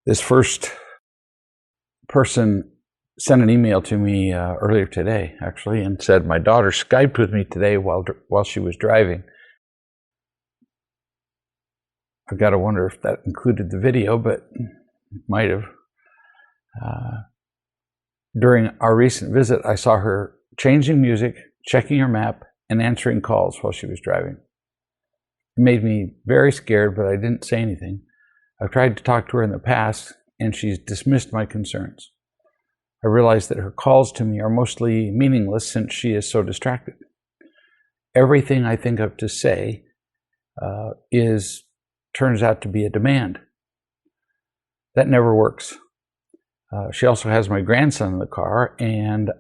This first person sent an email to me earlier today, actually, and said my daughter Skyped with me today while she was driving. I've got to wonder if that included the video, but it might have. During our recent visit, I saw her changing music, checking her map, and answering calls while she was driving. It made me very scared, but I didn't say anything. I've tried to talk to her in the past, and she's dismissed my concerns. I realize that her calls to me are mostly meaningless since she is so distracted. Everything I think of to say turns out to be a demand. That never works. She also has my grandson in the car, and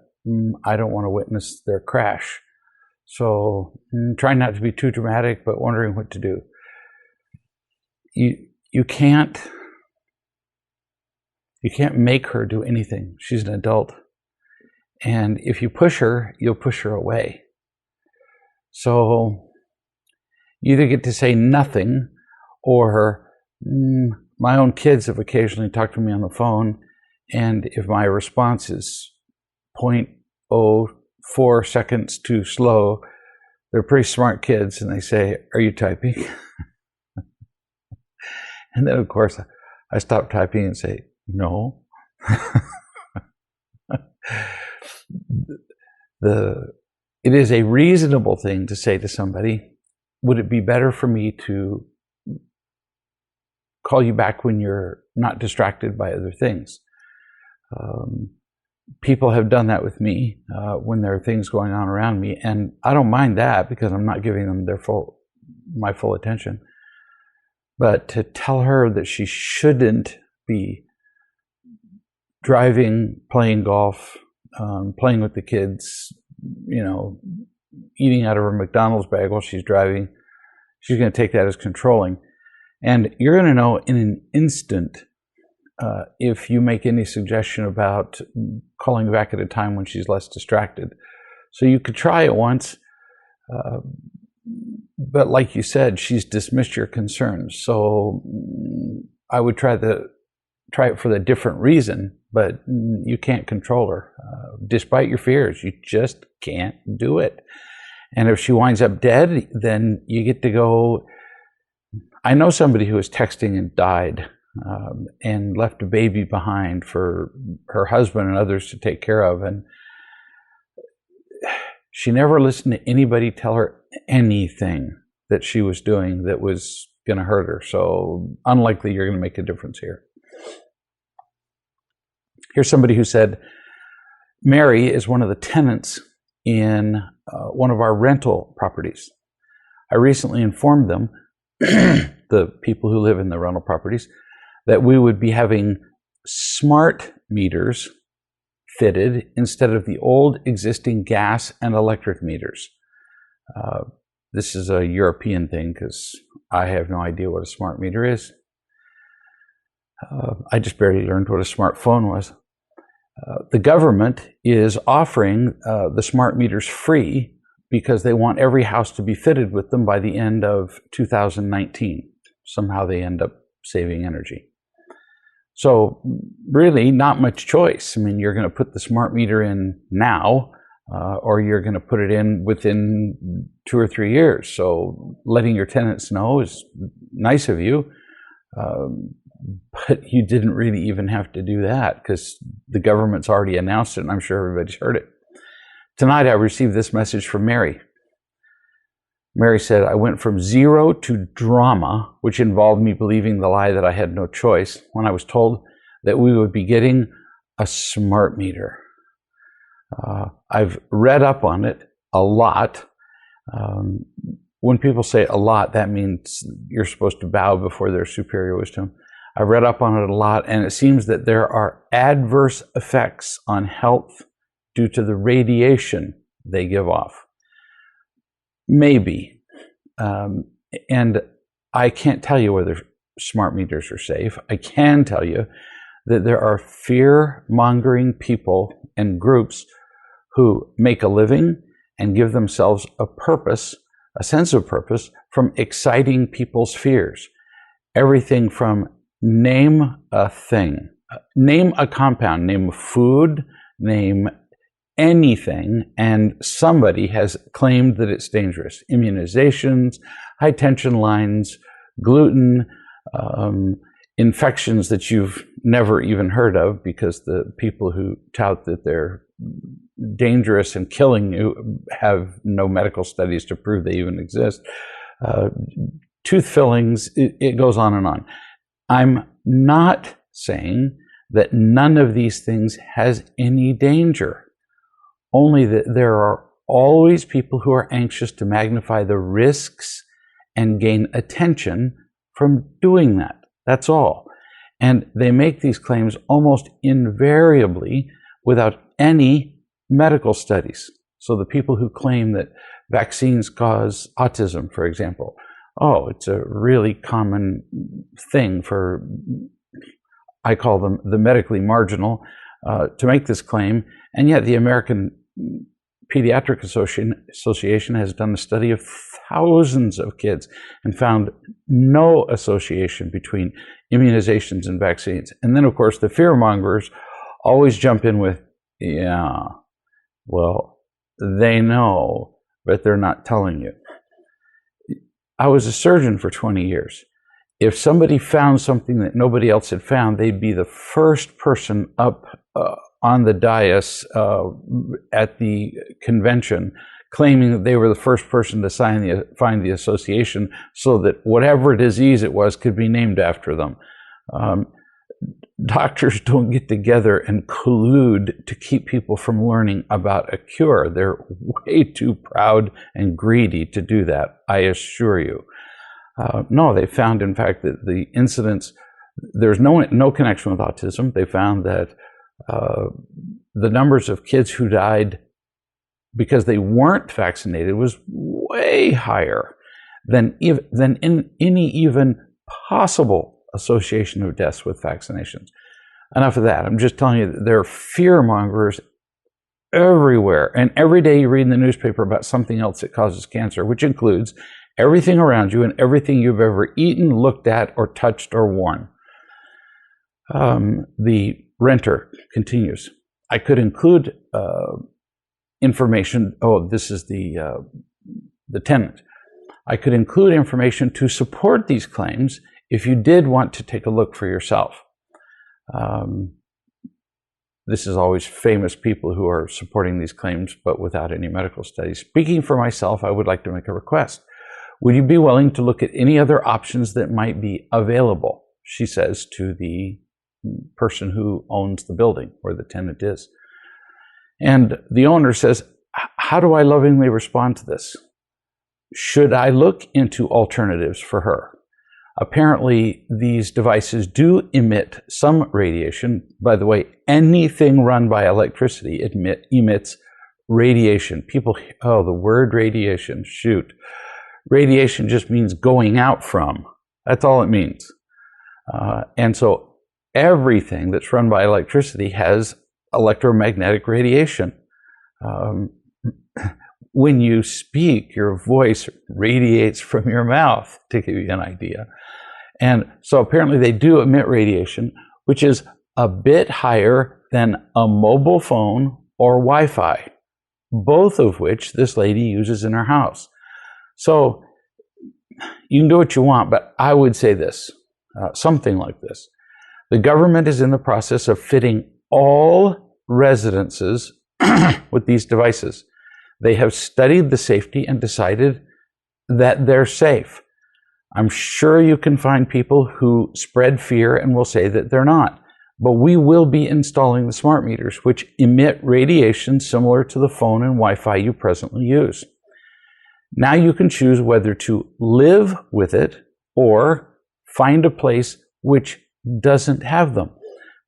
I don't want to witness their crash. So trying not to be too dramatic, but wondering what to do. You can't make her do anything. She's an adult. And if you push her, you'll push her away. So you either get to say nothing, or my own kids have occasionally talked to me on the phone, and if my response is 0.04 seconds too slow, they're pretty smart kids, and they say, "Are you typing?" And then, of course, I stop typing and say, "No." It is a reasonable thing to say to somebody, "Would it be better for me to call you back when you're not distracted by other things?" People have done that with me when there are things going on around me, and I don't mind that because I'm not giving them my full attention. But to tell her that she shouldn't be driving, playing golf, playing with the kids, eating out of her McDonald's bag while she's driving, she's going to take that as controlling. And you're going to know in an instant if you make any suggestion about calling back at a time when she's less distracted. So you could try it once, but like you said, she's dismissed your concerns. So I would try it for the different reason, but you can't control her. Despite your fears, you just can't do it. And if she winds up dead, then you get to go. I know somebody who was texting and died and left a baby behind for her husband and others to take care of. And she never listened to anybody tell her anything that she was doing that was going to hurt her. So unlikely you're going to make a difference here. Here's somebody who said, "Mary is one of the tenants in one of our rental properties. I recently informed them, the people who live in the rental properties, that we would be having smart meters fitted instead of the old existing gas and electric meters." This is a European thing because I have no idea what a smart meter is. I just barely learned what a smartphone was. The government is offering the smart meters free because they want every house to be fitted with them by the end of 2019. Somehow they end up saving energy. So really not much choice. I mean, you're going to put the smart meter in now, or you're going to put it in within 2 or 3 years. So letting your tenants know is nice of you, but you didn't really even have to do that because the government's already announced it, and I'm sure everybody's heard it. Tonight I received this message from Mary. Mary said, "I went from zero to drama, which involved me believing the lie that I had no choice when I was told that we would be getting a smart meter. I've read up on it a lot. When people say a lot, that means you're supposed to bow before their superior wisdom. I've read up on it a lot, and it seems that there are adverse effects on health due to the radiation they give off. Maybe. And I can't tell you whether smart meters are safe. I can tell you that there are fear-mongering people and groups who make a living and give themselves a purpose, a sense of purpose, from exciting people's fears. Everything from Name a thing. Name a compound. Name a food. Name anything, and somebody has claimed that it's dangerous. Immunizations, high tension lines, gluten, infections that you've never even heard of because the people who tout that they're dangerous and killing you have no medical studies to prove they even exist. Tooth fillings, it goes on and on. I'm not saying that none of these things has any danger, only that there are always people who are anxious to magnify the risks and gain attention from doing that. That's all. And they make these claims almost invariably without any medical studies. So the people who claim that vaccines cause autism, for example, oh, it's a really common thing for, I call them the medically marginal, to make this claim. And yet the American Pediatric Association has done a study of thousands of kids and found no association between immunizations and vaccines. And then, of course, the fearmongers always jump in with, yeah, well, they know, but they're not telling you. I was a surgeon for 20 years. If somebody found something that nobody else had found, they'd be the first person up on the dais at the convention claiming that they were the first person to find the association so that whatever disease it was could be named after them. Doctors don't get together and collude to keep people from learning about a cure. They're way too proud and greedy to do that, I assure you. No, they found, in fact, that the incidence, there's no connection with autism. They found that the numbers of kids who died because they weren't vaccinated was way higher than in any even possible association of deaths with vaccinations. Enough of that. I'm just telling you that there are fear mongers everywhere. And every day you read in the newspaper about something else that causes cancer, which includes everything around you and everything you've ever eaten, looked at, or touched or worn. The renter continues. I could include information. Oh, this is the tenant. I could include information to support these claims if you did want to take a look for yourself. This is always famous people who are supporting these claims, but without any medical studies. Speaking for myself, I would like to make a request. Would you be willing to look at any other options that might be available? She says to the person who owns the building where the tenant is. And the owner says, how do I lovingly respond to this? Should I look into alternatives for her? Apparently, these devices do emit some radiation. By the way, anything run by electricity emits radiation. People, oh, the word radiation, shoot. Radiation just means going out from. That's all it means. And so everything that's run by electricity has electromagnetic radiation. When you speak, your voice radiates from your mouth, to give you an idea. And so apparently they do emit radiation, which is a bit higher than a mobile phone or Wi-Fi, both of which this lady uses in her house. So you can do what you want, but I would say this, something like this. The government is in the process of fitting all residences with these devices. They have studied the safety and decided that they're safe. I'm sure you can find people who spread fear and will say that they're not. But we will be installing the smart meters, which emit radiation similar to the phone and Wi-Fi you presently use. Now you can choose whether to live with it or find a place which doesn't have them.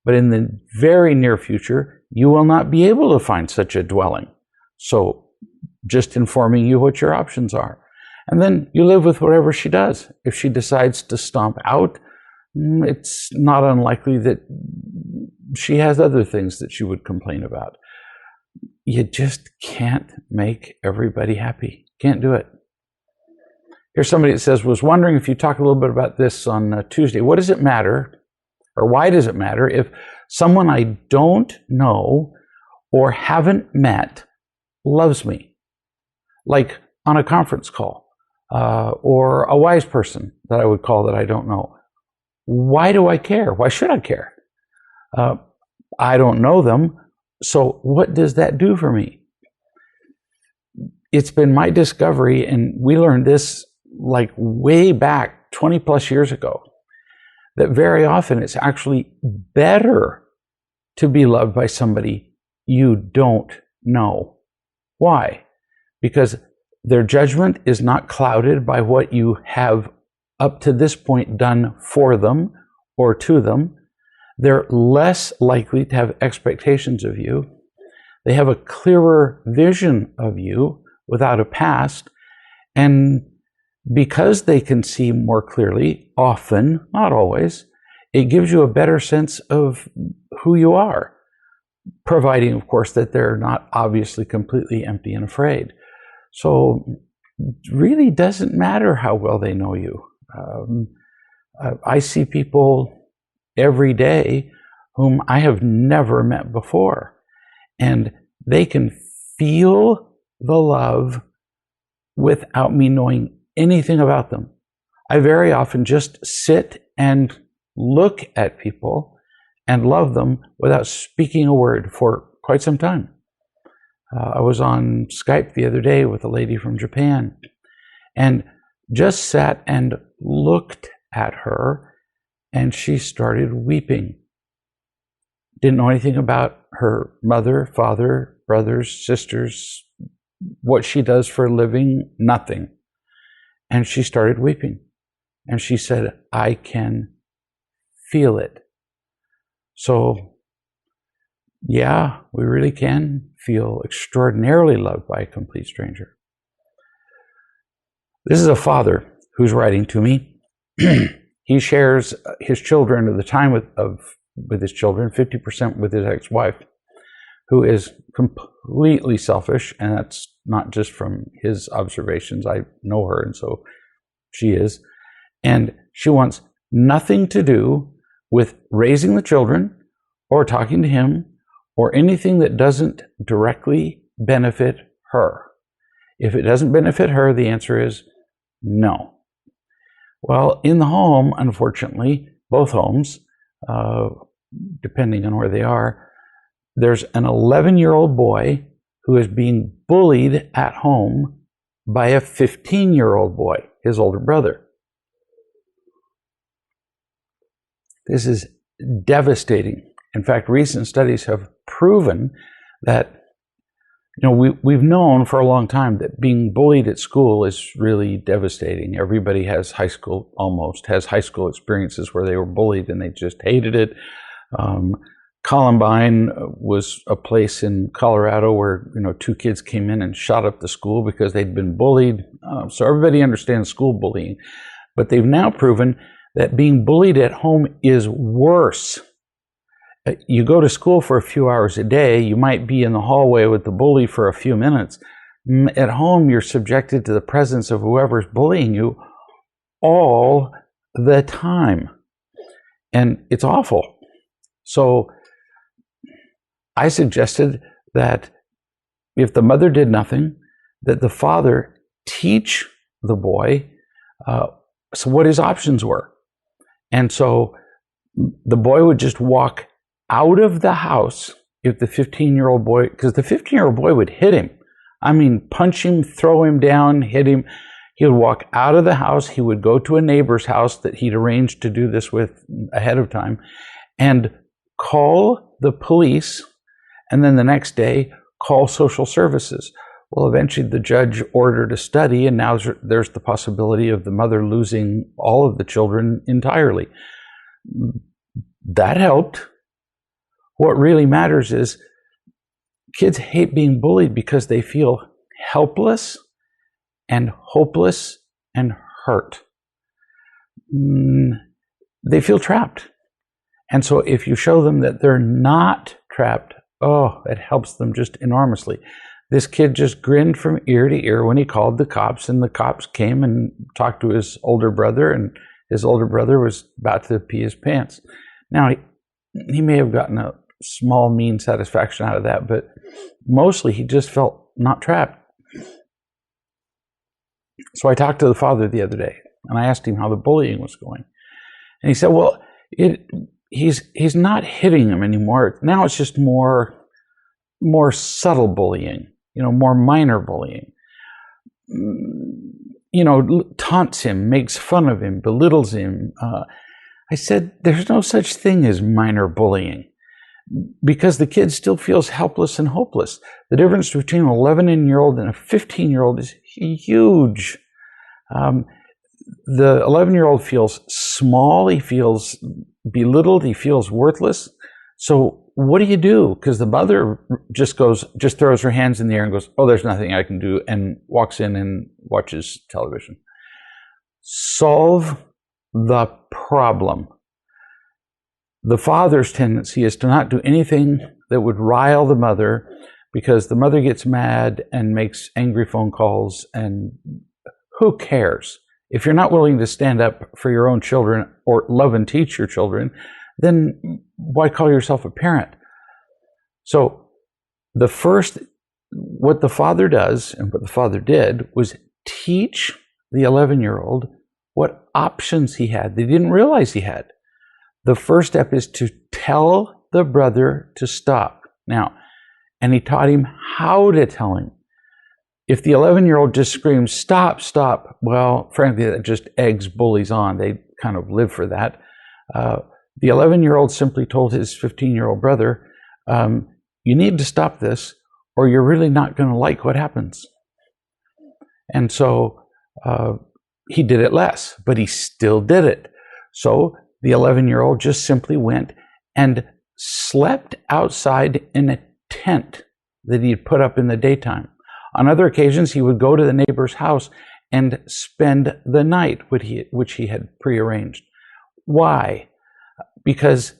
But in the very near future, you will not be able to find such a dwelling. So just informing you what your options are. And then you live with whatever she does. If she decides to stomp out, it's not unlikely that she has other things that she would complain about. You just can't make everybody happy. Can't do it. Here's somebody that says, was wondering if you talk a little bit about this on Tuesday. What does it matter Or why does it matter if someone I don't know or haven't met loves me? Like on a conference call, or a wise person that I would call that I don't know. Why do I care? Why should I care? I don't know them, so what does that do for me? It's been my discovery, and we learned this like way back 20 plus years ago, that very often it's actually better to be loved by somebody you don't know. Why? Because their judgment is not clouded by what you have up to this point done for them or to them. They're less likely to have expectations of you. They have a clearer vision of you without a past. And because they can see more clearly, often, not always, it gives you a better sense of who you are, providing, of course, that they're not obviously completely empty and afraid. So it really doesn't matter how well they know you. I see people every day whom I have never met before, and they can feel the love without me knowing anything about them. I very often just sit and look at people and love them without speaking a word for quite some time. I was on Skype the other day with a lady from Japan and just sat and looked at her, and she started weeping. Didn't know anything about her mother, father, brothers, sisters, what she does for a living, nothing. And she started weeping. And she said, I can feel it. So, yeah, we really can feel extraordinarily loved by a complete stranger. This is a father who's writing to me. He shares his children, or the time with his children, 50% with his ex-wife, who is completely selfish, and that's not just from his observations. I know her, and so she is. And she wants nothing to do with raising the children or talking to him or anything that doesn't directly benefit her. If it doesn't benefit her, the answer is no. Well, in the home, unfortunately, both homes, depending on where they are, there's an 11-year-old boy who is being bullied at home by a 15-year-old boy, his older brother. This is devastating. In fact, recent studies have proven that, we've known for a long time that being bullied at school is really devastating. Everybody has almost has high school experiences where they were bullied and they just hated it. Columbine was a place in Colorado where, 2 kids came in and shot up the school because they'd been bullied. So everybody understands school bullying. But they've now proven that being bullied at home is worse. You go to school for a few hours a day, you might be in the hallway with the bully for a few minutes. At home, you're subjected to the presence of whoever's bullying you all the time. And it's awful. So I suggested that if the mother did nothing, that the father teach the boy so what his options were. And so the boy would just walk out of the house if the 15-year-old boy, because the 15-year-old boy would hit him. I mean, punch him, throw him down, hit him. He would walk out of the house. He would go to a neighbor's house that he'd arranged to do this with ahead of time and call the police, and then the next day call social services. Well, eventually the judge ordered a study, and now there's the possibility of the mother losing all of the children entirely. That helped. What really matters is kids hate being bullied because they feel helpless and hopeless and hurt. They feel trapped. And so if you show them that they're not trapped, it helps them just enormously. This kid just grinned from ear to ear when he called the cops, and the cops came and talked to his older brother, and his older brother was about to pee his pants. Now, he may have gotten a small, mean satisfaction out of that, but mostly he just felt not trapped. So I talked to the father the other day, and I asked him how the bullying was going. And he said, well, he's not hitting him anymore. Now it's just more subtle bullying, more minor bullying. Taunts him, makes fun of him, belittles him. I said, there's no such thing as minor bullying, because the kid still feels helpless and hopeless. The difference between an 11-year-old and a 15-year-old is huge. The 11-year-old feels small, he feels belittled, he feels worthless. So what do you do? Because the mother just throws her hands in the air and goes, oh, there's nothing I can do, and walks in and watches television. Solve the problem. The father's tendency is to not do anything that would rile the mother, because the mother gets mad and makes angry phone calls, and who cares? If you're not willing to stand up for your own children or love and teach your children, then why call yourself a parent? So what the father does, and what the father did, was teach the 11-year-old what options he had that he didn't realize he had. The first step is to tell the brother to stop. Now, and he taught him how to tell him. If the 11-year-old just screams, stop, stop, well, frankly, that just eggs bullies on. They kind of live for that. The 11-year-old simply told his 15-year-old brother, you need to stop this, or you're really not going to like what happens. And so he did it less, but he still did it. So the 11-year-old just simply went and slept outside in a tent that he had put up in the daytime. On other occasions, he would go to the neighbor's house and spend the night, which he had prearranged. Why? Because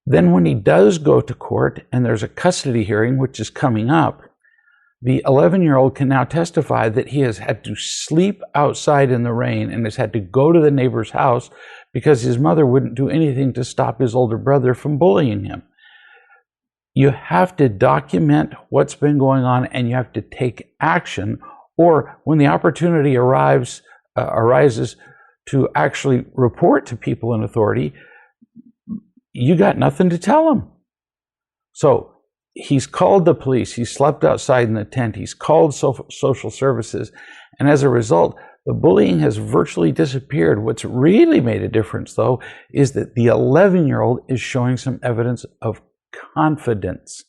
then when he does go to court and there's a custody hearing, which is coming up, the 11-year-old can now testify that he has had to sleep outside in the rain and has had to go to the neighbor's house because his mother wouldn't do anything to stop his older brother from bullying him. You have to document what's been going on, and you have to take action, or when the opportunity arises to actually report to people in authority, you got nothing to tell them. So he's called the police, he slept outside in the tent, he's called social services, and as a result, the bullying has virtually disappeared. What's really made a difference, though, is that the 11-year-old is showing some evidence of confidence.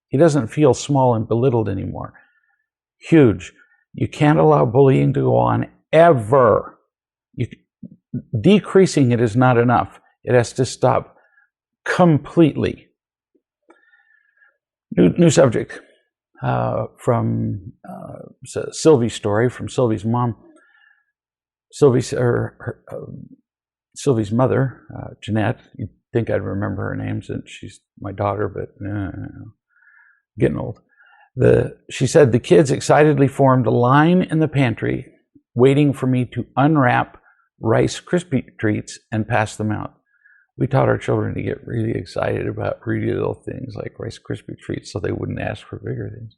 He doesn't feel small and belittled anymore. Huge. You can't allow bullying to go on ever. Decreasing it is not enough. It has to stop completely. New subject from Sylvie's story, from Sylvie's mom. Sylvie's mother, Jeanette. You'd think I'd remember her name since she's my daughter, but getting old. She said, the kids excitedly formed a line in the pantry waiting for me to unwrap Rice Krispie treats and pass them out. We taught our children to get really excited about really little things like Rice Krispie treats so they wouldn't ask for bigger things.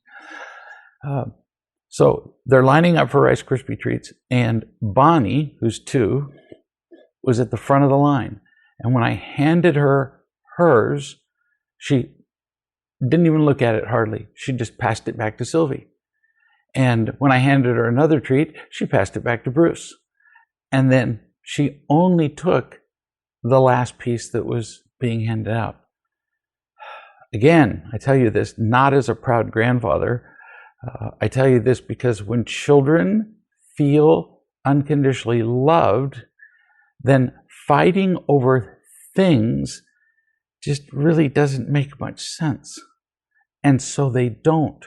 So they're lining up for Rice Krispie treats, and Bonnie, who's 2, was at the front of the line. And when I handed her hers, she didn't even look at it hardly. She just passed it back to Sylvie. And when I handed her another treat, she passed it back to Bruce. And then she only took the last piece that was being handed out. Again, I tell you this not as a proud grandfather. I tell you this because when children feel unconditionally loved, then fighting over things just really doesn't make much sense. And so they don't.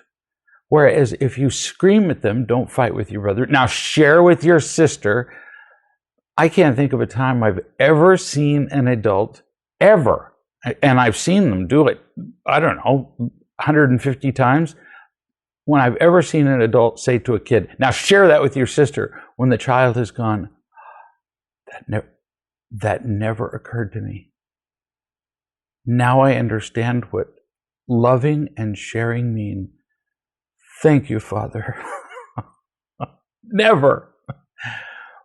Whereas if you scream at them, don't fight with your brother. Now share with your sister. I can't think of a time I've ever seen an adult, ever, and I've seen them do it, I don't know, 150 times, when I've ever seen an adult say to a kid, now share that with your sister, when the child has gone, That never occurred to me. Now I understand what loving and sharing mean. Thank you, Father. Never.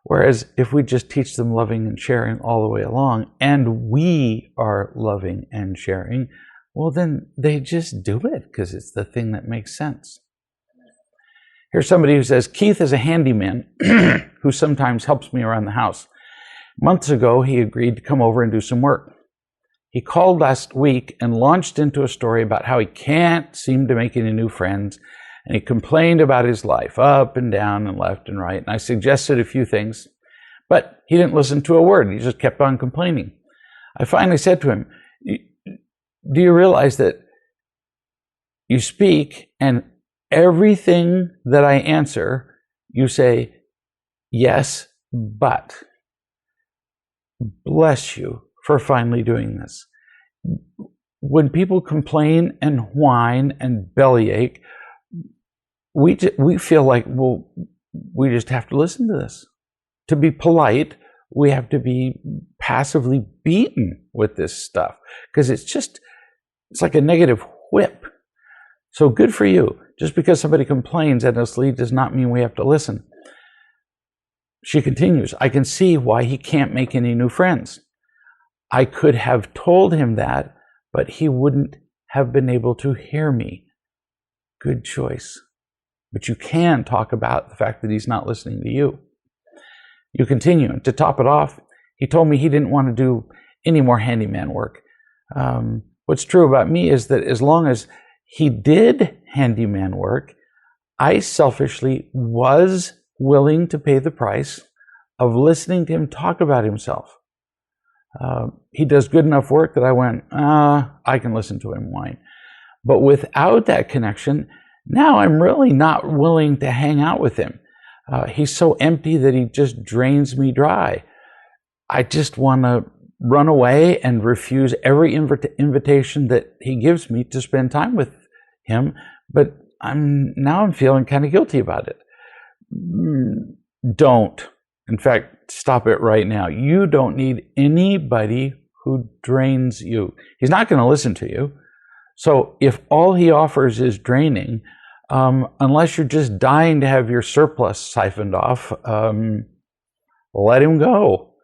Whereas if we just teach them loving and sharing all the way along, and we are loving and sharing, well, then they just do it because it's the thing that makes sense. Here's somebody who says, Keith is a handyman who sometimes helps me around the house. Months ago, he agreed to come over and do some work. He called last week and launched into a story about how he can't seem to make any new friends, and he complained about his life, up and down and left and right, and I suggested a few things, but he didn't listen to a word. He just kept on complaining. I finally said to him, do you realize that you speak and everything that I answer, you say, yes, but. Bless you for finally doing this. When people complain and whine and bellyache, we feel like, well, we just have to listen to this. To be polite, we have to be passively beaten with this stuff because it's like a negative whip. So good for you. Just because somebody complains endlessly does not mean we have to listen. She continues, I can see why he can't make any new friends. I could have told him that, but he wouldn't have been able to hear me. Good choice. But you can talk about the fact that he's not listening to you. You continue. To top it off, he told me he didn't want to do any more handyman work. What's true about me is that as long as he did handyman work, I selfishly was willing to pay the price of listening to him talk about himself. He does good enough work that I went, I can listen to him whine. But without that connection, now I'm really not willing to hang out with him. He's so empty that he just drains me dry. I just want to run away and refuse every invitation that he gives me to spend time with him. But I'm feeling kind of guilty about it. Don't. In fact, stop it right now. You don't need anybody who drains you. He's not going to listen to you. So if all he offers is draining, unless you're just dying to have your surplus siphoned off, let him go.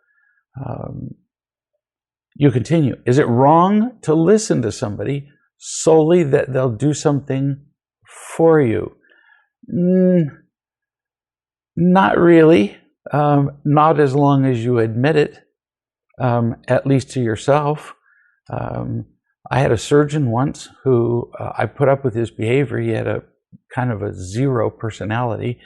You continue. Is it wrong to listen to somebody solely that they'll do something for you? Not really. Not as long as you admit it, at least to yourself. I had a surgeon once who I put up with his behavior. He had a kind of a zero personality.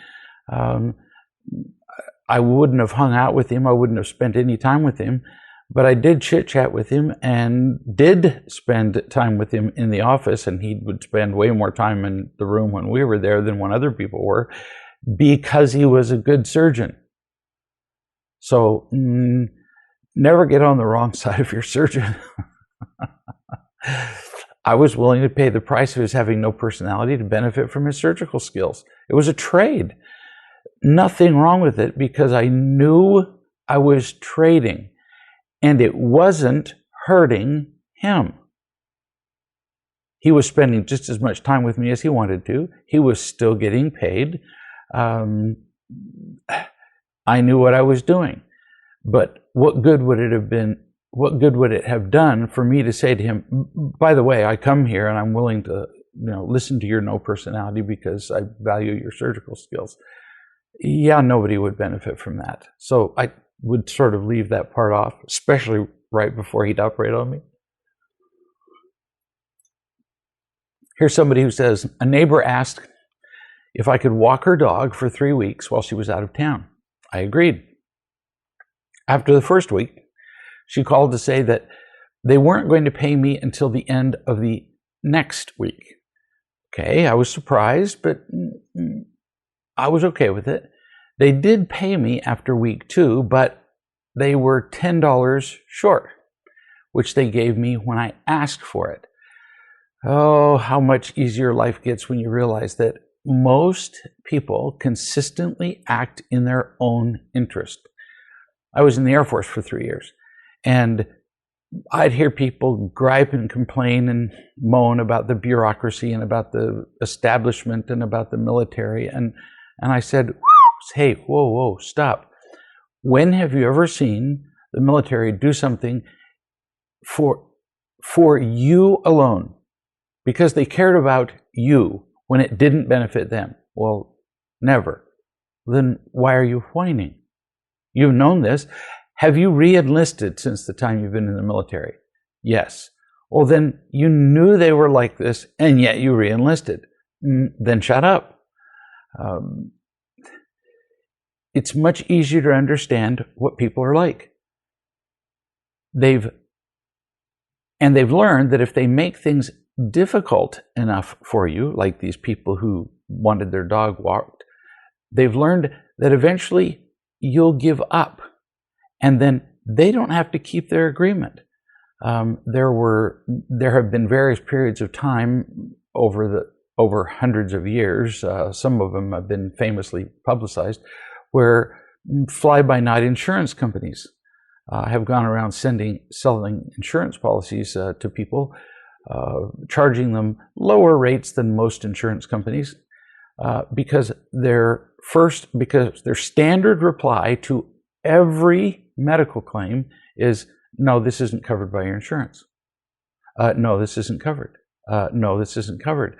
I wouldn't have hung out with him. I wouldn't have spent any time with him. But I did chit-chat with him and did spend time with him in the office, and he would spend way more time in the room when we were there than when other people were, because he was a good surgeon. So never get on the wrong side of your surgeon. I was willing to pay the price of his having no personality to benefit from his surgical skills. It was a trade. Nothing wrong with it because I knew I was trading and it wasn't hurting him. He was spending just as much time with me as he wanted to. He was still getting paid. I knew what I was doing. But what good would it have been? What good would it have done for me to say to him, by the way, I come here and I'm willing to, listen to your no personality because I value your surgical skills. Yeah, nobody would benefit from that. So I would sort of leave that part off, especially right before he'd operate on me. Here's somebody who says, a neighbor asked if I could walk her dog for 3 weeks while she was out of town. I agreed. After the first week, she called to say that they weren't going to pay me until the end of the next week. Okay, I was surprised, but I was okay with it. They did pay me after week 2, but they were $10 short, which they gave me when I asked for it. Oh, how much easier life gets when you realize that most people consistently act in their own interest. I was in the Air Force for 3 years. And I'd hear people gripe and complain and moan about the bureaucracy and about the establishment and about the military. And I said, hey, whoa, stop. When have you ever seen the military do something for you alone? Because they cared about you when it didn't benefit them. Well, never. Then why are you whining? You've known this. Have you re-enlisted since the time you've been in the military? Yes. Well, then you knew they were like this, and yet you re-enlisted. Then shut up. It's much easier to understand what people are like. They've learned that if they make things difficult enough for you, like these people who wanted their dog walked, they've learned that eventually you'll give up, and then they don't have to keep their agreement. There have been various periods of time over hundreds of years. Some of them have been famously publicized, where fly-by-night insurance companies have gone around selling insurance policies to people, charging them lower rates than most insurance companies, because their standard reply to every medical claim is, no, this isn't covered by your insurance. No, this isn't covered. No, this isn't covered.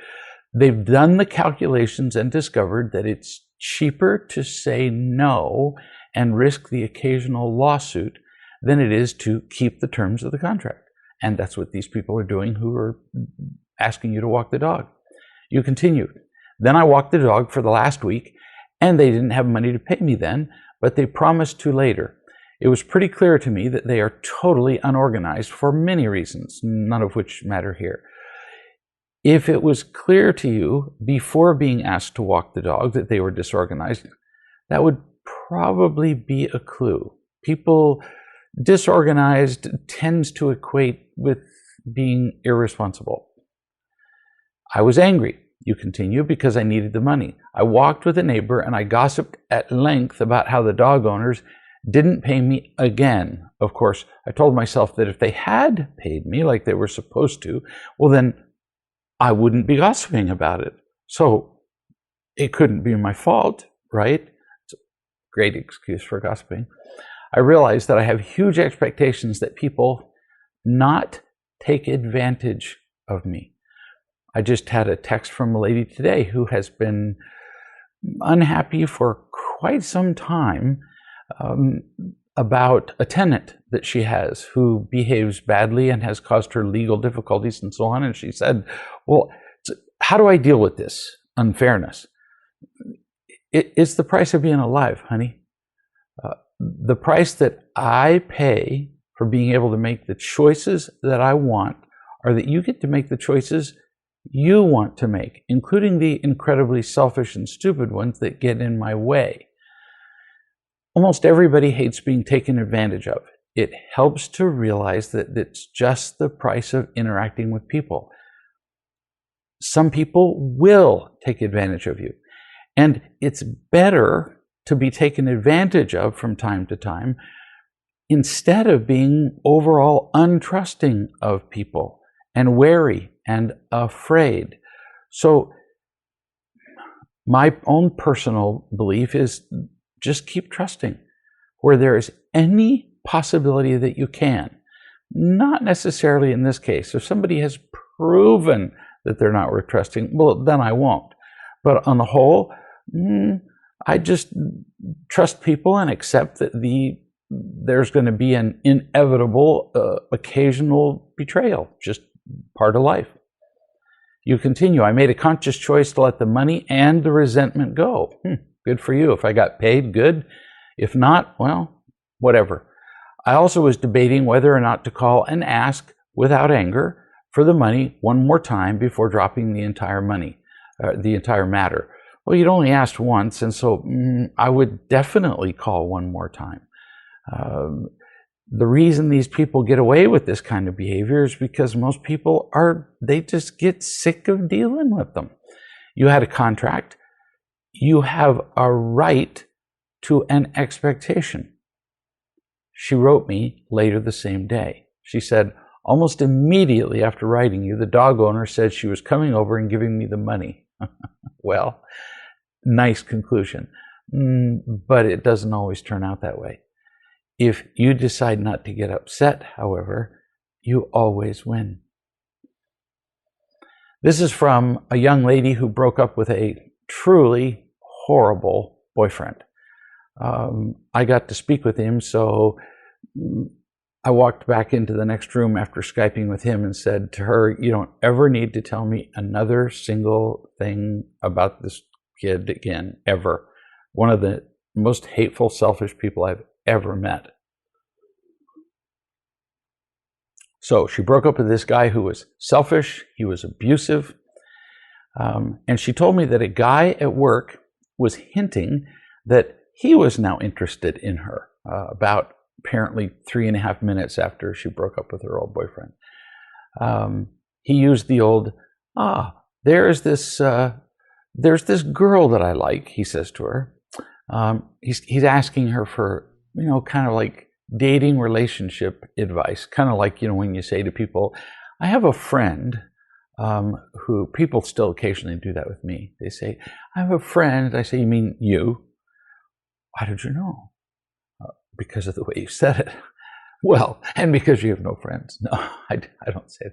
They've done the calculations and discovered that it's cheaper to say no and risk the occasional lawsuit than it is to keep the terms of the contract. And that's what these people are doing who are asking you to walk the dog. You continue. Then I walked the dog for the last week, and they didn't have money to pay me then, but they promised to later. It was pretty clear to me that they are totally unorganized for many reasons, none of which matter here. If it was clear to you before being asked to walk the dog that they were disorganized, that would probably be a clue. People disorganized tends to equate with being irresponsible. I was angry, you continue, because I needed the money. I walked with a neighbor and I gossiped at length about how the dog owners didn't pay me again. Of course, I told myself that if they had paid me like they were supposed to, well then I wouldn't be gossiping about it. So it couldn't be my fault, right? It's a great excuse for gossiping. I realized that I have huge expectations that people not take advantage of me. I just had a text from a lady today who has been unhappy for quite some time about a tenant that she has who behaves badly and has caused her legal difficulties and so on. And she said, well, how do I deal with this unfairness? It's the price of being alive, honey. The price that I pay for being able to make the choices that I want are that you get to make the choices you want to make, including the incredibly selfish and stupid ones that get in my way. Almost everybody hates being taken advantage of. It helps to realize that it's just the price of interacting with people. Some people will take advantage of you, and it's better to be taken advantage of from time to time instead of being overall untrusting of people and wary and afraid. So my own personal belief is just keep trusting where there is any possibility that you can. Not necessarily in this case. If somebody has proven that they're not worth trusting, well, then I won't. But on the whole, I just trust people and accept that there's going to be an inevitable occasional betrayal, just part of life. You continue. I made a conscious choice to let the money and the resentment go. Good for you. If I got paid, good. If not, well, whatever. I also was debating whether or not to call and ask without anger for the money one more time before dropping the entire matter. Well, you'd only asked once, and so I would definitely call one more time. The reason these people get away with this kind of behavior is because most people they just get sick of dealing with them. You had a contract. You have a right to an expectation. She wrote me later the same day. She said, almost immediately after writing you, the dog owner said she was coming over and giving me the money. Well, nice conclusion. But it doesn't always turn out that way. If you decide not to get upset, however, you always win. This is from a young lady who broke up with a truly horrible boyfriend. I got to speak with him, so I walked back into the next room after Skyping with him and said to her, you don't ever need to tell me another single thing about this kid again, ever. One of the most hateful, selfish people I've ever met. So she broke up with this guy who was selfish, he was abusive, and she told me that a guy at work was hinting that he was now interested in her, about apparently 3.5 minutes after she broke up with her old boyfriend. He used the old, there's this girl that I like, he says to her. He's asking her for, kind of like dating relationship advice, kind of like, when you say to people, I have a friend who, people still occasionally do that with me. They say, I have a friend. I say, you mean you? How did you know? Because of the way you said it. Well, and because you have no friends. No, I don't say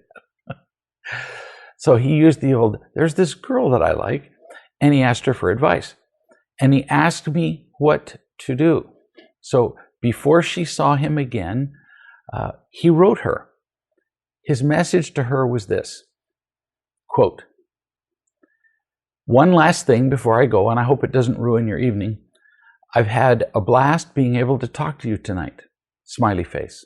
that. So he used the old, there's this girl that I like, and he asked her for advice. And he asked me what to do. So before she saw him again, he wrote her. His message to her was this, quote, one last thing before I go, and I hope it doesn't ruin your evening. I've had a blast being able to talk to you tonight. Smiley face.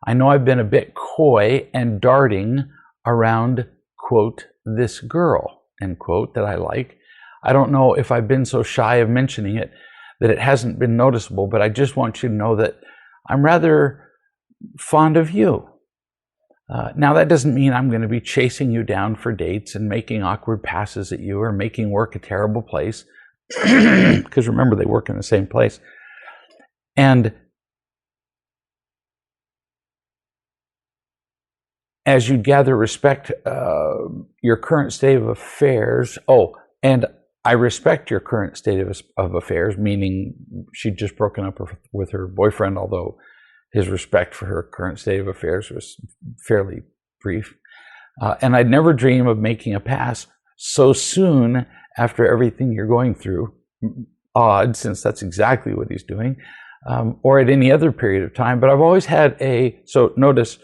I know I've been a bit coy and darting around, quote, this girl, end quote, that I like. I don't know if I've been so shy of mentioning it that it hasn't been noticeable, but I just want you to know that I'm rather fond of you. Now, that doesn't mean I'm going to be chasing you down for dates and making awkward passes at you or making work a terrible place. Because remember, they work in the same place. And as you gather respect your current state of affairs, and I respect your current state of affairs, meaning she'd just broken up with her boyfriend, although his respect for her current state of affairs was fairly brief. And I'd never dream of making a pass so soon after everything you're going through, odd, since that's exactly what he's doing, or at any other period of time. But I've always had so notice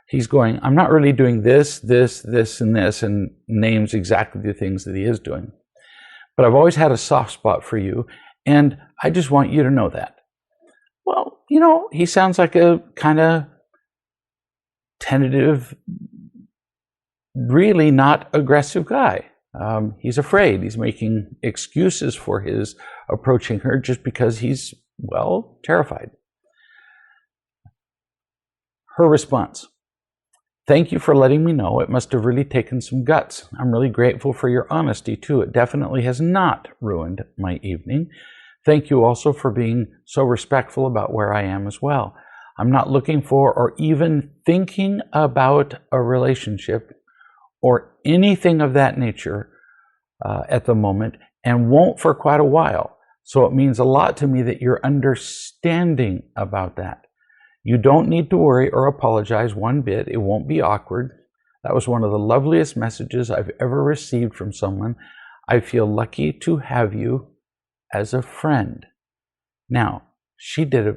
he's going, I'm not really doing this, and this, and names exactly the things that he is doing. But I've always had a soft spot for you, and I just want you to know that. Well, he sounds like a kind of tentative, really not aggressive guy. He's afraid. He's making excuses for his approaching her just because he's, terrified. Her response. Thank you for letting me know. It must have really taken some guts. I'm really grateful for your honesty, too. It definitely has not ruined my evening. Thank you also for being so respectful about where I am as well. I'm not looking for or even thinking about a relationship or anything of that nature at the moment, and won't for quite a while. So it means a lot to me that you're understanding about that. You don't need to worry or apologize one bit. It won't be awkward. That was one of the loveliest messages I've ever received from someone. I feel lucky to have you as a friend. Now, she did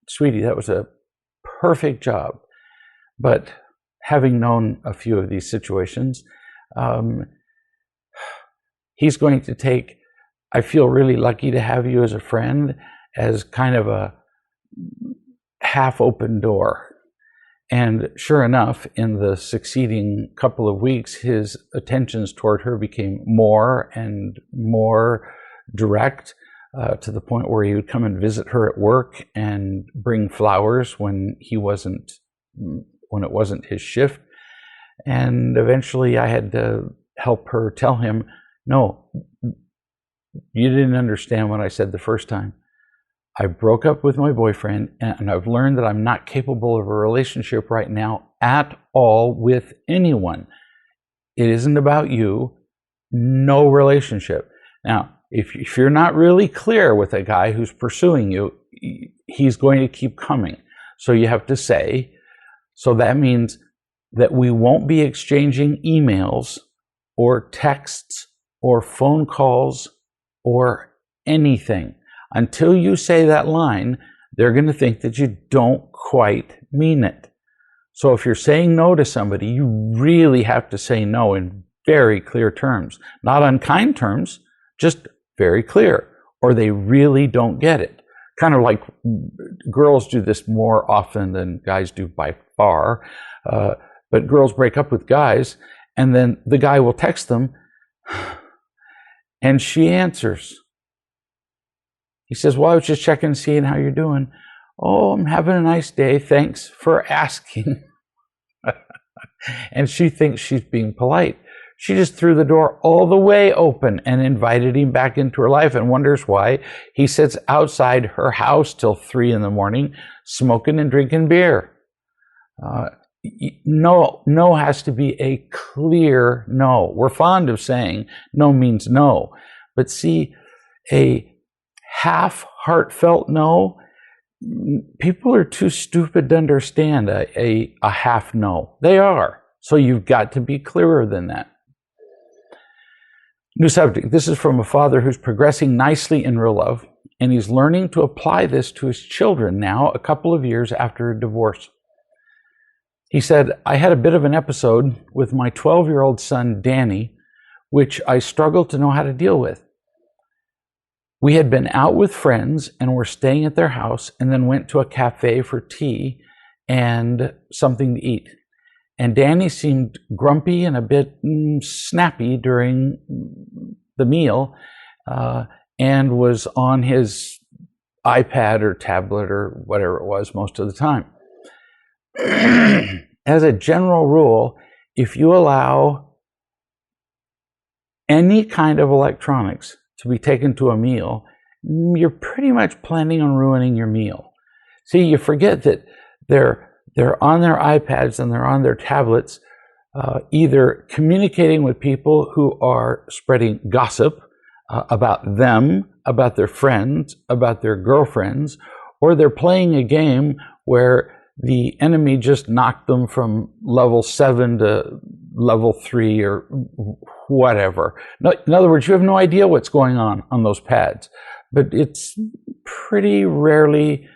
sweetie, that was a perfect job. But having known a few of these situations, he's going to take, I feel really lucky to have you as a friend, as kind of a half-open door. And sure enough, in the succeeding couple of weeks, his attentions toward her became more and more direct, to the point where he would come and visit her at work and bring flowers when it wasn't his shift. And eventually I had to help her tell him, no, you didn't understand what I said the first time. I broke up with my boyfriend, and I've learned that I'm not capable of a relationship right now at all with anyone. It isn't about you. No relationship. Now, if you're not really clear with a guy who's pursuing you, he's going to keep coming. So you have to say, so that means that we won't be exchanging emails or texts or phone calls or anything. Until you say that line, they're going to think that you don't quite mean it. So if you're saying no to somebody, you really have to say no in very clear terms. Not unkind terms, just very clear, or they really don't get it. Kind of like girls do this more often than guys do by far. But girls break up with guys, and then the guy will text them, and she answers. He says, well, I was just checking, seeing how you're doing. Oh, I'm having a nice day. Thanks for asking. And she thinks she's being polite. She just threw the door all the way open and invited him back into her life, and wonders why he sits outside her house till 3 a.m, smoking and drinking beer. No has to be a clear no. We're fond of saying no means no. But see, a half heartfelt no, people are too stupid to understand a half no. They are. So you've got to be clearer than that. New subject. This is from a father who's progressing nicely in real love, and he's learning to apply this to his children now, a couple of years after a divorce. He said, I had a bit of an episode with my 12-year-old son, Danny, which I struggled to know how to deal with. We had been out with friends and were staying at their house, and then went to a cafe for tea and something to eat. And Danny seemed grumpy and a bit snappy during the meal, and was on his iPad or tablet or whatever it was most of the time. As a general rule, if you allow any kind of electronics to be taken to a meal, you're pretty much planning on ruining your meal. See, you forget that they're on their iPads and they're on their tablets, either communicating with people who are spreading gossip about them, about their friends, about their girlfriends, or they're playing a game where the enemy just knocked them from level 7 to level 3 or whatever. In other words, you have no idea what's going on those pads, but it's pretty rarely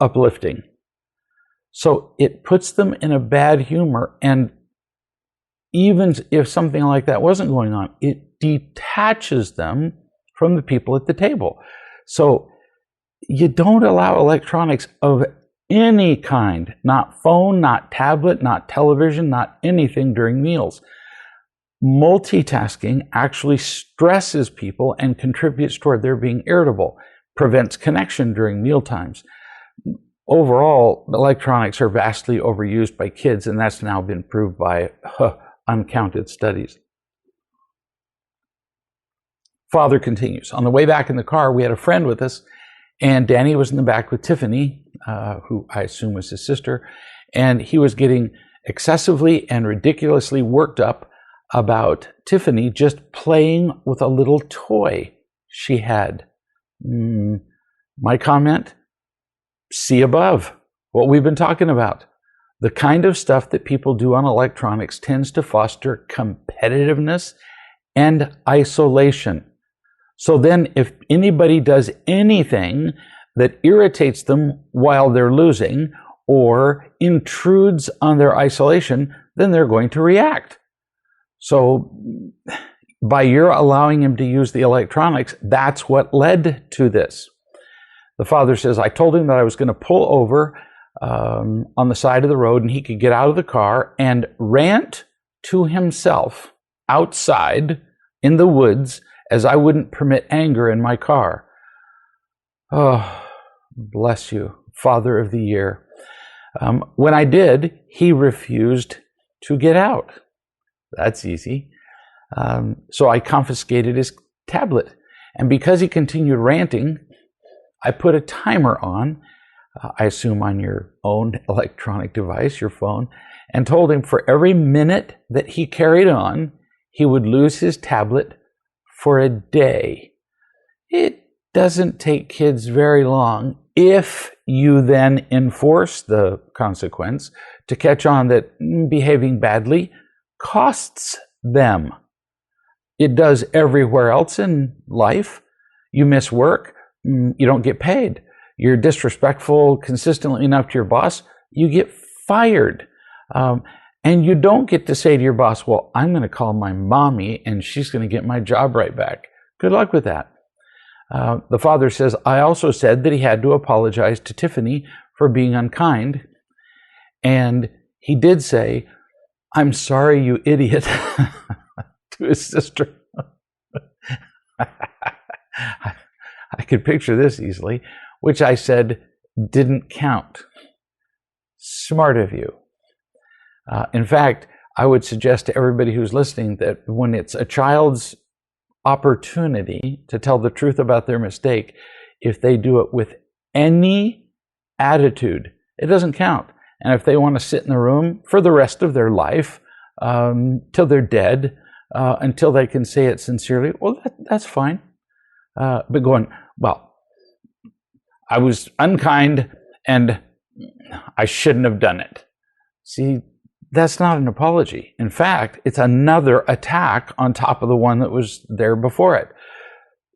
uplifting. So it puts them in a bad humor, and even if something like that wasn't going on, it detaches them from the people at the table. So you don't allow electronics of any kind, not phone, not tablet, not television, not anything during meals. Multitasking actually stresses people and contributes toward their being irritable, prevents connection during meal times. Overall, electronics are vastly overused by kids, and that's now been proved by uncounted studies. Father continues, on the way back in the car, we had a friend with us, and Danny was in the back with Tiffany, who I assume was his sister, and he was getting excessively and ridiculously worked up about Tiffany just playing with a little toy she had. My comment, see above, what we've been talking about. The kind of stuff that people do on electronics tends to foster competitiveness and isolation. So then if anybody does anything that irritates them while they're losing or intrudes on their isolation, then they're going to react. So by your allowing him to use the electronics, that's what led to this. The father says, I told him that I was going to pull over on the side of the road and he could get out of the car and rant to himself outside in the woods, as I wouldn't permit anger in my car. Oh, bless you, Father of the Year. When I did, he refused to get out. That's easy. So I confiscated his tablet. And because he continued ranting, I put a timer on, I assume on your own electronic device, your phone, and told him for every minute that he carried on, he would lose his tablet for a day. It doesn't take kids very long if you then enforce the consequence to catch on that behaving badly costs them. It does everywhere else in life. You miss work, you don't get paid. You're disrespectful consistently enough to your boss, you get fired. And you don't get to say to your boss, well, I'm going to call my mommy and she's going to get my job right back. Good luck with that. The father says, I also said that he had to apologize to Tiffany for being unkind. And he did say, I'm sorry, you idiot, to his sister. I could picture this easily, which I said didn't count. Smart of you. In fact, I would suggest to everybody who's listening that when it's a child's opportunity to tell the truth about their mistake, if they do it with any attitude, it doesn't count. And if they want to sit in the room for the rest of their life, till they're dead, until they can say it sincerely, well, that's fine. But going, well, I was unkind and I shouldn't have done it. See, that's not an apology. In fact, it's another attack on top of the one that was there before it.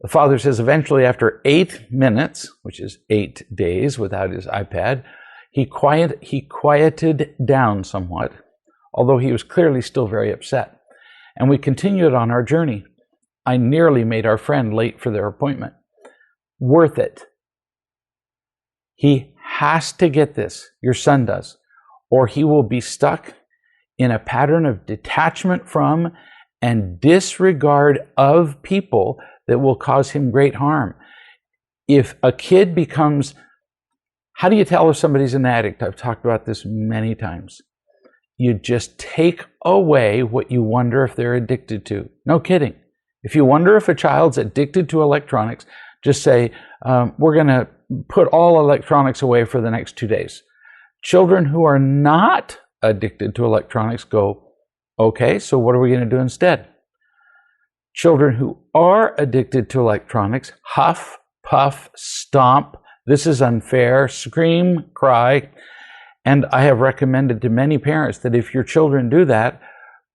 The father says eventually after 8 minutes, which is 8 days without his iPad, he quieted down somewhat, although he was clearly still very upset. And we continued on our journey. I nearly made our friend late for their appointment. Worth it. He has to get this, your son does, or he will be stuck in a pattern of detachment from and disregard of people that will cause him great harm. If a kid becomes, how do you tell if somebody's an addict? I've talked about this many times. You just take away what you wonder if they're addicted to. No kidding. If you wonder if a child's addicted to electronics, just say, we're going to put all electronics away for the next 2 days. Children who are not addicted to electronics go, okay, so what are we going to do instead? Children who are addicted to electronics huff, puff, stomp, this is unfair, scream, cry. And I have recommended to many parents that if your children do that,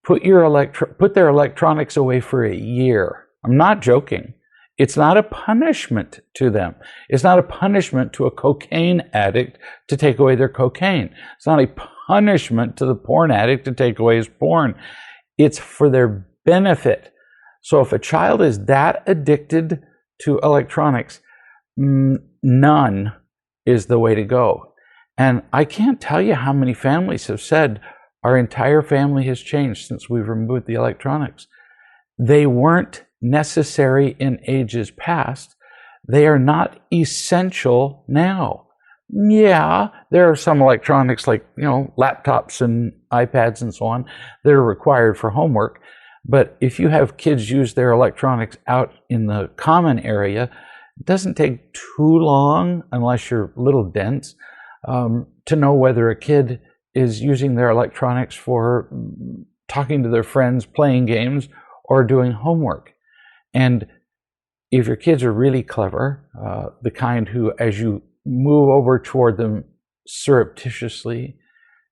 put their electronics away for a year. I'm not joking. It's not a punishment to them. It's not a punishment to a cocaine addict to take away their cocaine. It's not a punishment to the porn addict to take away his porn. It's for their benefit. So if a child is that addicted to electronics, none is the way to go. And I can't tell you how many families have said, our entire family has changed since we've removed the electronics. They weren't necessary in ages past. They are not essential now. Yeah, there are some electronics like, laptops and iPads and so on that are required for homework. But if you have kids use their electronics out in the common area, it doesn't take too long, unless you're a little dense, to know whether a kid is using their electronics for talking to their friends, playing games, or doing homework. And if your kids are really clever, the kind who, as you move over toward them surreptitiously,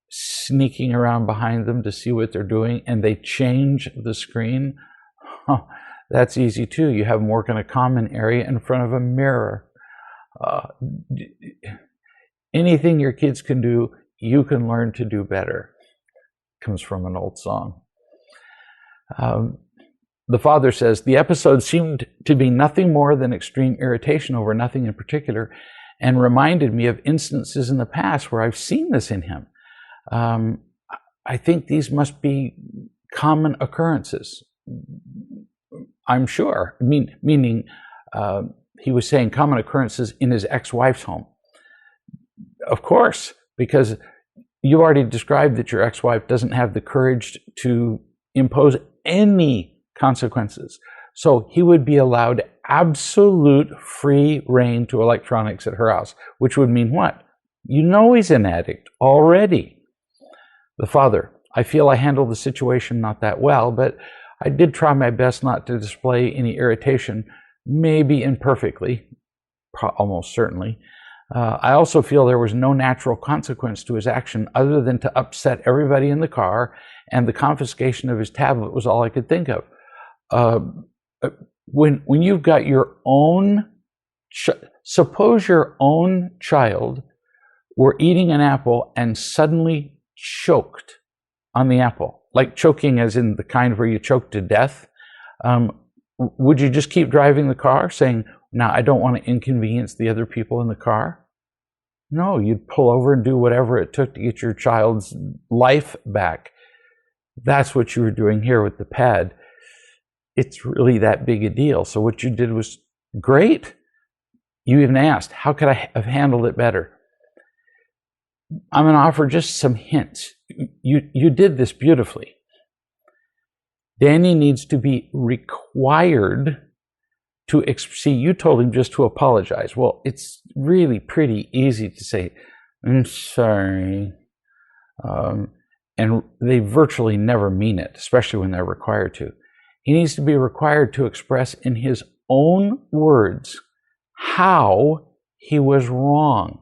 sneaking around behind them to see what they're doing, and they change the screen, that's easy too. You have them work in a common area in front of a mirror. Anything your kids can do, you can learn to do better. Comes from an old song. The father says, the episode seemed to be nothing more than extreme irritation over nothing in particular, and reminded me of instances in the past where I've seen this in him. I think these must be common occurrences. I'm sure. Meaning, he was saying common occurrences in his ex-wife's home. Of course, because you already described that your ex-wife doesn't have the courage to impose any consequences. So he would be allowed absolute free reign to electronics at her house, which would mean what? You know he's an addict already. The father, I feel I handled the situation not that well, but I did try my best not to display any irritation, maybe imperfectly, almost certainly. I also feel there was no natural consequence to his action other than to upset everybody in the car, and the confiscation of his tablet was all I could think of. When you've got your own, suppose your own child were eating an apple and suddenly choked on the apple, like choking as in the kind where you choke to death. Would you just keep driving the car saying, now I don't want to inconvenience the other people in the car? No, you'd pull over and do whatever it took to get your child's life back. That's what you were doing here with the pad. It's really that big a deal. So what you did was great. You even asked, how could I have handled it better? I'm going to offer just some hints. You did this beautifully. Danny needs to be required to, see, you told him just to apologize. Well, it's really pretty easy to say, I'm sorry. And they virtually never mean it, especially when they're required to. He needs to be required to express in his own words how he was wrong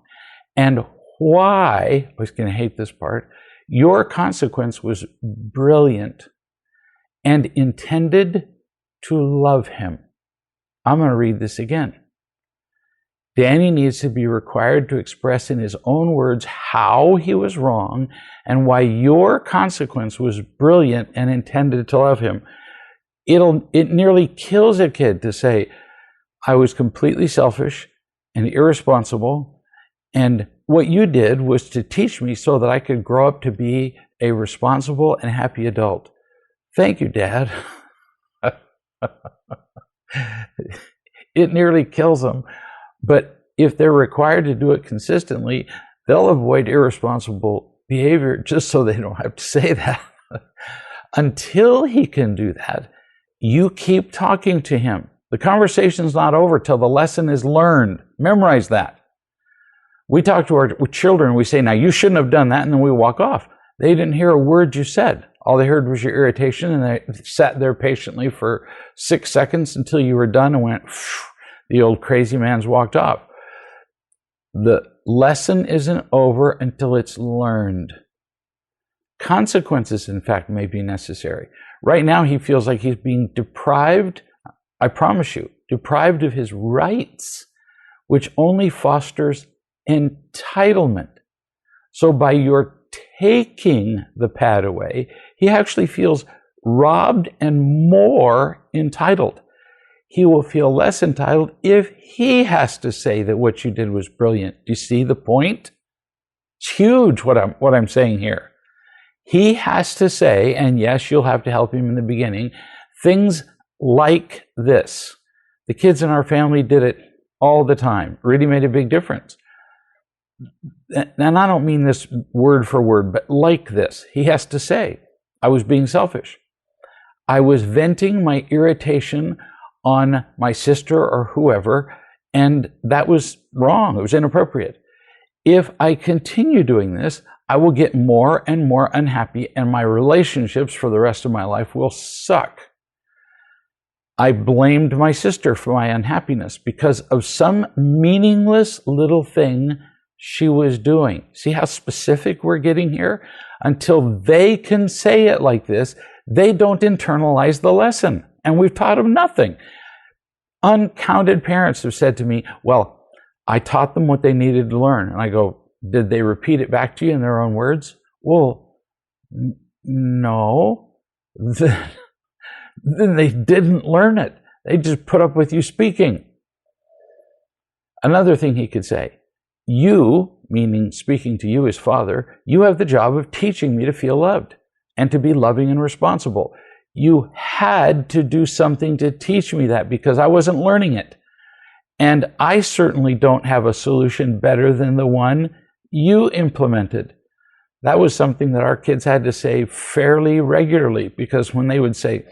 and why, I was going to hate this part, your consequence was brilliant and intended to love him. I'm going to read this again. Danny needs to be required to express in his own words how he was wrong and why your consequence was brilliant and intended to love him. It nearly kills a kid to say, I was completely selfish and irresponsible, and what you did was to teach me so that I could grow up to be a responsible and happy adult. Thank you, Dad. It nearly kills them. But if they're required to do it consistently, they'll avoid irresponsible behavior just so they don't have to say that. Until he can do that, you keep talking to him. The conversation's not over till the lesson is learned. Memorize that. We talk to our children, we say, now you shouldn't have done that, and then we walk off. They didn't hear a word you said. All they heard was your irritation, and they sat there patiently for 6 seconds until you were done and went, phew, the old crazy man's walked off. The lesson isn't over until it's learned. Consequences, in fact, may be necessary. Right now, he feels like he's being deprived, I promise you, deprived of his rights, which only fosters entitlement. So by your taking the pad away, he actually feels robbed and more entitled. He will feel less entitled if he has to say that what you did was brilliant. Do you see the point? It's huge what I'm saying here. He has to say, and yes, you'll have to help him in the beginning, things like this. The kids in our family did it all the time. Really made a big difference. And I don't mean this word for word, but like this. He has to say, I was being selfish. I was venting my irritation on my sister or whoever, and that was wrong. It was inappropriate. If I continue doing this, I will get more and more unhappy, and my relationships for the rest of my life will suck. I blamed my sister for my unhappiness because of some meaningless little thing she was doing. See how specific we're getting here? Until they can say it like this, they don't internalize the lesson. And we've taught them nothing. Uncounted parents have said to me, well, I taught them what they needed to learn. And I go, did they repeat it back to you in their own words? Well, no. Then they didn't learn it. They just put up with you speaking. Another thing he could say, you, meaning speaking to you as father, you have the job of teaching me to feel loved and to be loving and responsible. You had to do something to teach me that because I wasn't learning it. And I certainly don't have a solution better than the one you implemented. That was something that our kids had to say fairly regularly, because when they would say,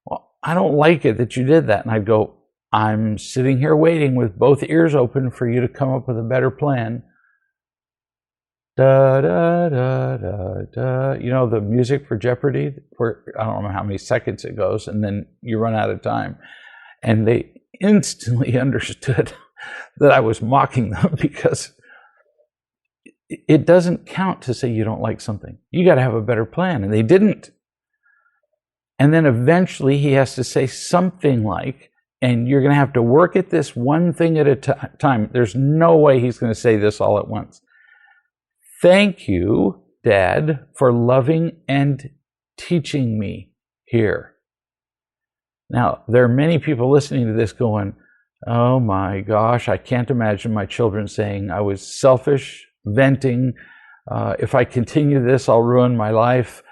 well, I don't like it that you did that. And I'd go, I'm sitting here waiting with both ears open for you to come up with a better plan. Da, da, da, da, da. You know, the music for Jeopardy, where I don't know how many seconds it goes, and then you run out of time. And they instantly understood that I was mocking them, because it doesn't count to say you don't like something. You got to have a better plan. And they didn't. And then eventually he has to say something like, and you're going to have to work at this one thing at a time. There's no way he's going to say this all at once. Thank you, Dad, for loving and teaching me here. Now, there are many people listening to this going, oh my gosh, I can't imagine my children saying I was selfish, venting. If I continue this, I'll ruin my life.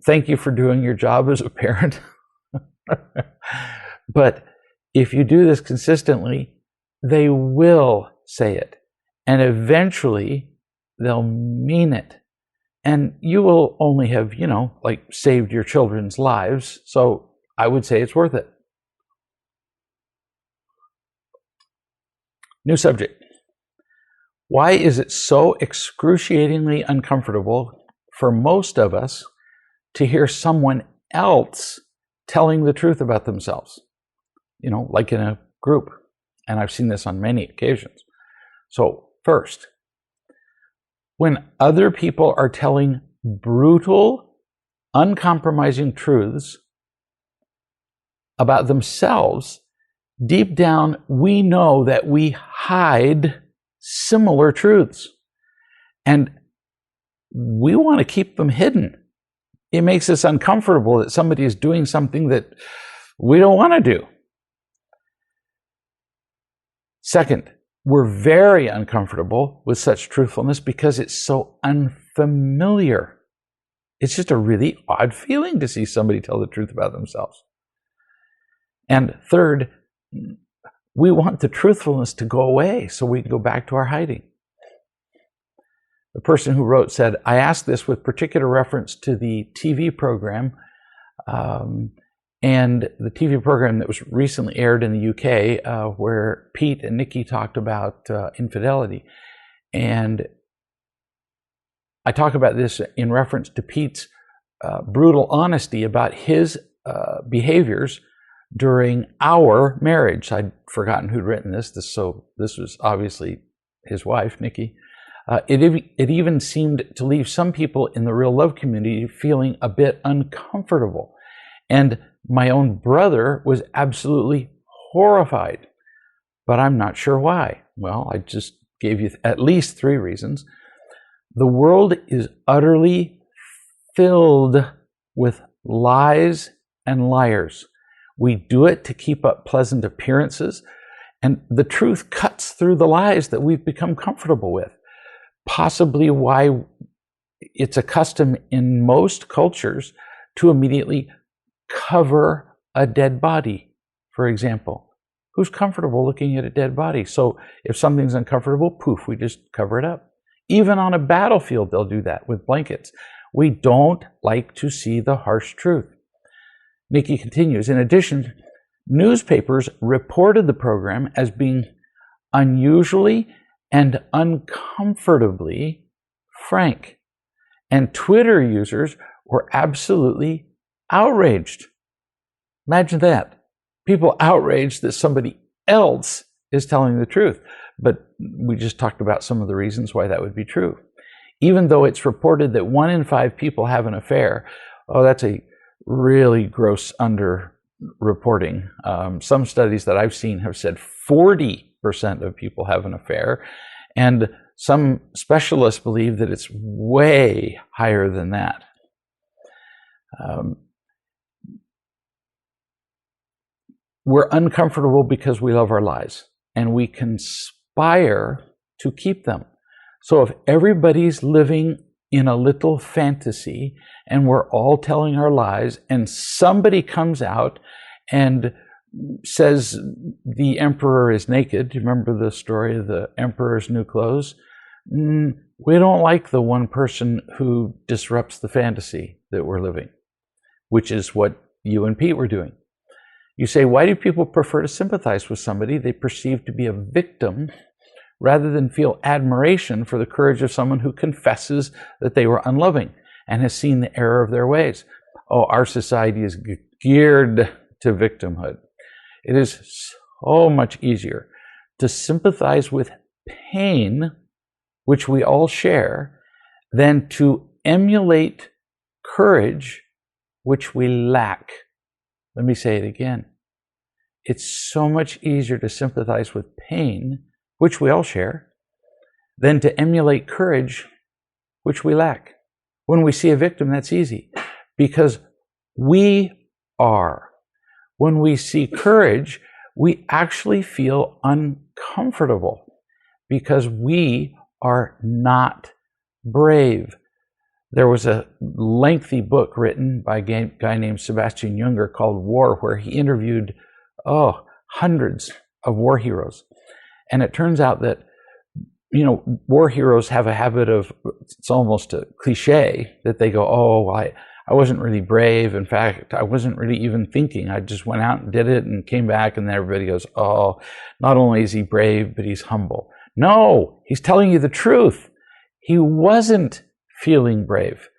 Thank you for doing your job as a parent. But if you do this consistently, they will say it. And eventually, they'll mean it. And you will only have, saved your children's lives. So I would say it's worth it. New subject. Why is it so excruciatingly uncomfortable for most of us to hear someone else telling the truth about themselves? Like in a group. And I've seen this on many occasions. So first, when other people are telling brutal, uncompromising truths about themselves, deep down, we know that we hide similar truths. And we want to keep them hidden. It makes us uncomfortable that somebody is doing something that we don't want to do. Second, we're very uncomfortable with such truthfulness because it's so unfamiliar. It's just a really odd feeling to see somebody tell the truth about themselves. And third, we want the truthfulness to go away so we can go back to our hiding. The person who wrote said, I asked this with particular reference to the TV program, and the TV program that was recently aired in the UK, where Pete and Nikki talked about infidelity. And I talk about this in reference to Pete's brutal honesty about his behaviors during our marriage. I'd forgotten who'd written this. So this was obviously his wife, Nikki. It even seemed to leave some people in the real love community feeling a bit uncomfortable. And my own brother was absolutely horrified, but I'm not sure why. Well, I just gave you at least 3 reasons. The world is utterly filled with lies and liars. We do it to keep up pleasant appearances, and the truth cuts through the lies that we've become comfortable with. Possibly why it's a custom in most cultures to immediately cover a dead body, for example. Who's comfortable looking at a dead body? So if something's uncomfortable, poof, we just cover it up. Even on a battlefield, they'll do that with blankets. We don't like to see the harsh truth. Nikki continues, in addition, newspapers reported the program as being unusually and uncomfortably frank. And Twitter users were absolutely outraged. Imagine that. People outraged that somebody else is telling the truth. But we just talked about some of the reasons why that would be true. Even though it's reported that 1 in 5 people have an affair, that's a really gross underreporting. Some studies that I've seen have said 40% of people have an affair, and some specialists believe that it's way higher than that. We're uncomfortable because we love our lies, and we conspire to keep them. So if everybody's living in a little fantasy and we're all telling our lies, and somebody comes out and says the emperor is naked, do you remember the story of the emperor's new clothes? We don't like the one person who disrupts the fantasy that we're living, which is what you and Pete were doing. You say, why do people prefer to sympathize with somebody they perceive to be a victim rather than feel admiration for the courage of someone who confesses that they were unloving and has seen the error of their ways? Oh, our society is geared to victimhood. It is so much easier to sympathize with pain, which we all share, than to emulate courage, which we lack. Let me say it again. It's so much easier to sympathize with pain, which we all share, than to emulate courage, which we lack. When we see a victim, that's easy, because we are. When we see courage, we actually feel uncomfortable because we are not brave. There was a lengthy book written by a guy named Sebastian Junger called War, where he interviewed hundreds of war heroes. And it turns out that, war heroes have a habit of, it's almost a cliche, that they go, I wasn't really brave. In fact, I wasn't really even thinking. I just went out and did it and came back, and then everybody goes, not only is he brave, but he's humble. No, he's telling you the truth. He wasn't feeling brave.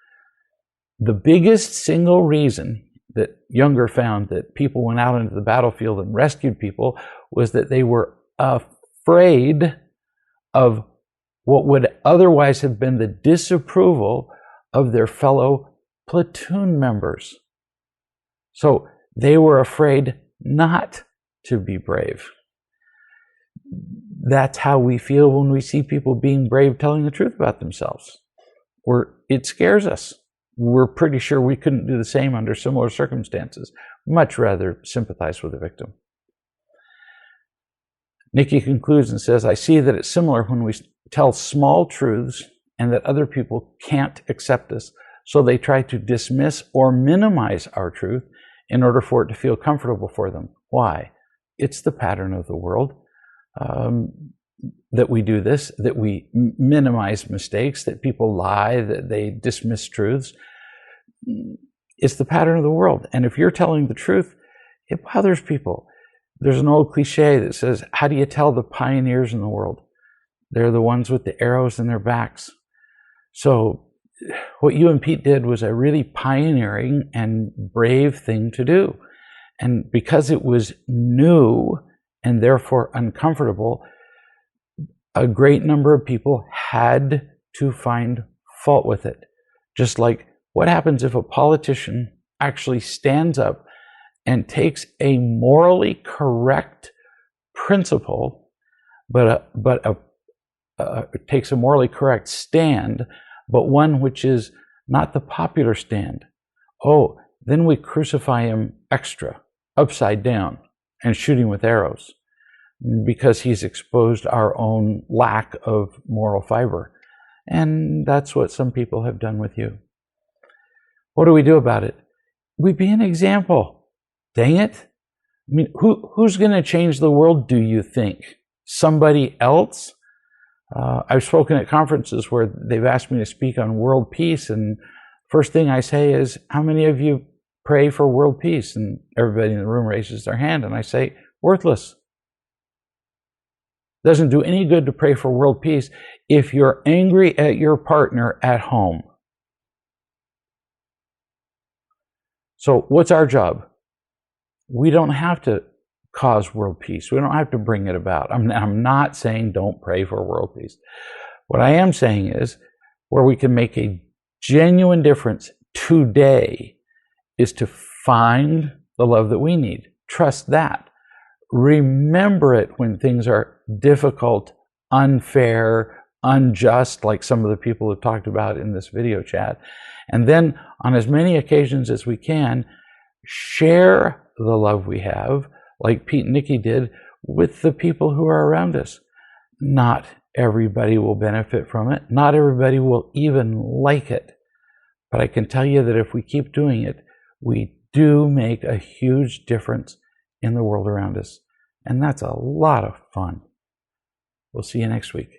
The biggest single reason that Junger found that people went out into the battlefield and rescued people was that they were afraid of what would otherwise have been the disapproval of their fellow platoon members. So they were afraid not to be brave. That's how we feel when we see people being brave, telling the truth about themselves. It scares us. We're pretty sure we couldn't do the same under similar circumstances. Much rather sympathize with the victim. Nikki concludes and says, I see that it's similar when we tell small truths and that other people can't accept us, so they try to dismiss or minimize our truth in order for it to feel comfortable for them. Why? It's the pattern of the world. That we do this, that we minimize mistakes, that people lie, that they dismiss truths. It's the pattern of the world. And if you're telling the truth, it bothers people. There's an old cliche that says, how do you tell the pioneers in the world? They're the ones with the arrows in their backs. So what you and Pete did was a really pioneering and brave thing to do. And because it was new and therefore uncomfortable, a great number of people had to find fault with it. Just like what happens if a politician actually stands up and takes a morally correct principle, takes a morally correct stand, but one which is not the popular stand. Then we crucify him extra, upside down, and shoot him with arrows, because he's exposed our own lack of moral fiber. And that's what some people have done with you. What do we do about it? We be an example. Dang it. I mean, who's going to change the world, do you think? Somebody else? I've spoken at conferences where they've asked me to speak on world peace, and first thing I say is, how many of you pray for world peace? And everybody in the room raises their hand, and I say, worthless. Doesn't do any good to pray for world peace if you're angry at your partner at home. So what's our job? We don't have to cause world peace. We don't have to bring it about. I'm not saying don't pray for world peace. What I am saying is, where we can make a genuine difference today is to find the love that we need. Trust that. Remember it when things are difficult, unfair, unjust, like some of the people have talked about in this video chat. And then, on as many occasions as we can, share the love we have, like Pete and Nikki did, with the people who are around us. Not everybody will benefit from it. Not everybody will even like it. But I can tell you that if we keep doing it, we do make a huge difference in the world around us. And that's a lot of fun. We'll see you next week.